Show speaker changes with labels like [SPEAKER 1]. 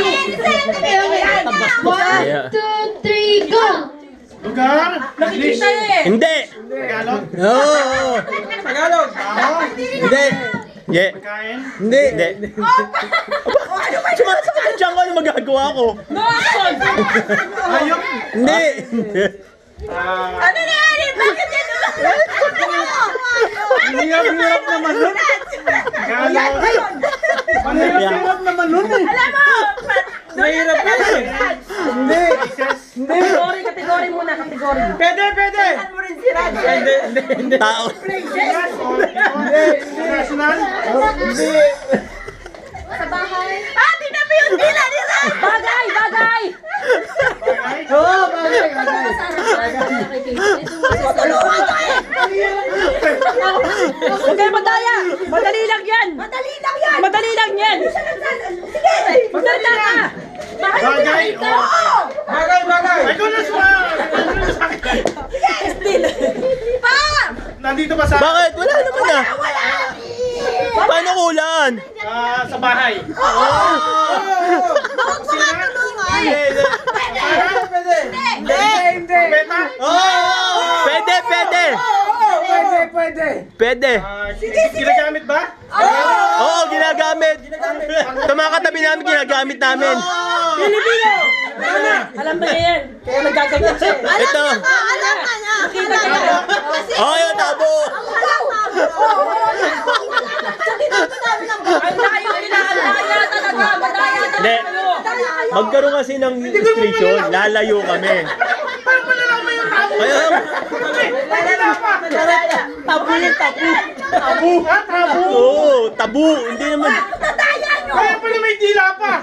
[SPEAKER 1] 1, 2, 3, go!
[SPEAKER 2] Lugar?
[SPEAKER 3] Nakikita eh.
[SPEAKER 1] Hindi!
[SPEAKER 2] Tagalog?
[SPEAKER 1] Oo!
[SPEAKER 3] Tagalog.
[SPEAKER 1] Hindi! Yeah.
[SPEAKER 2] Pagkain?
[SPEAKER 1] Hindi! Hindi! Sumasakit ang tiyan ko, ano magagawa ko?
[SPEAKER 3] No action.
[SPEAKER 2] Ayok?
[SPEAKER 1] Hindi!
[SPEAKER 4] Ano na yan? Bakit yan?
[SPEAKER 2] Hirap naman nun. Tagalog? Hirap naman nun eh.
[SPEAKER 4] Alam mo,
[SPEAKER 3] Mahirap na eh.
[SPEAKER 2] Hindi.
[SPEAKER 3] Kategory muna, kategory. Pwede.
[SPEAKER 4] saan mo rin si Raj?
[SPEAKER 3] Hindi.
[SPEAKER 1] Tao!
[SPEAKER 2] National?
[SPEAKER 4] Sa bahay? Ah, tingnan mo yung dila ni Raj!
[SPEAKER 3] Bagay.
[SPEAKER 2] Oo,
[SPEAKER 4] Tulungan ko eh!
[SPEAKER 3] Huwag kayo madaya. Madali lang yan.
[SPEAKER 4] Madali lang yan!
[SPEAKER 3] Madali lang yan.
[SPEAKER 4] Sige!
[SPEAKER 3] Magsalita ka.
[SPEAKER 2] Bagay?
[SPEAKER 4] Oo!
[SPEAKER 3] Bagay.
[SPEAKER 2] Ay, kung nasa
[SPEAKER 4] Pa!
[SPEAKER 2] Nandito ba sa...
[SPEAKER 1] Bakit? Wala naman na!
[SPEAKER 4] Wala!
[SPEAKER 1] Paano kulaan?
[SPEAKER 2] Sa bahay?
[SPEAKER 4] Huwag mo nga tulungan!
[SPEAKER 2] Hindi. Beta?
[SPEAKER 1] Pwede! Pwede!
[SPEAKER 2] Ginagamit ba?
[SPEAKER 1] Oo, ginagamit! Sa mga katabi namin, ginagamit namin.
[SPEAKER 3] Pilipino. Alam na niya yan. Kaya nagkaganyan siya.
[SPEAKER 1] Ito!
[SPEAKER 4] Alam ka na!
[SPEAKER 3] Nakita ka na.
[SPEAKER 1] Oh, yun, tabo!
[SPEAKER 3] Ang layo nila. Ang daya talaga. Madaya
[SPEAKER 1] Hindi.
[SPEAKER 3] talaga.
[SPEAKER 1] Magkaroon kasi ng illustration, lalayo kami.
[SPEAKER 2] Parang malalaman yung tabo.
[SPEAKER 1] Kaya,
[SPEAKER 3] Tabu yung tabu.
[SPEAKER 2] Tabo? Ha? Tabo?
[SPEAKER 1] oo, tabu. Hindi naman.
[SPEAKER 4] Tataya nyo!
[SPEAKER 2] Kaya pala may dila pa.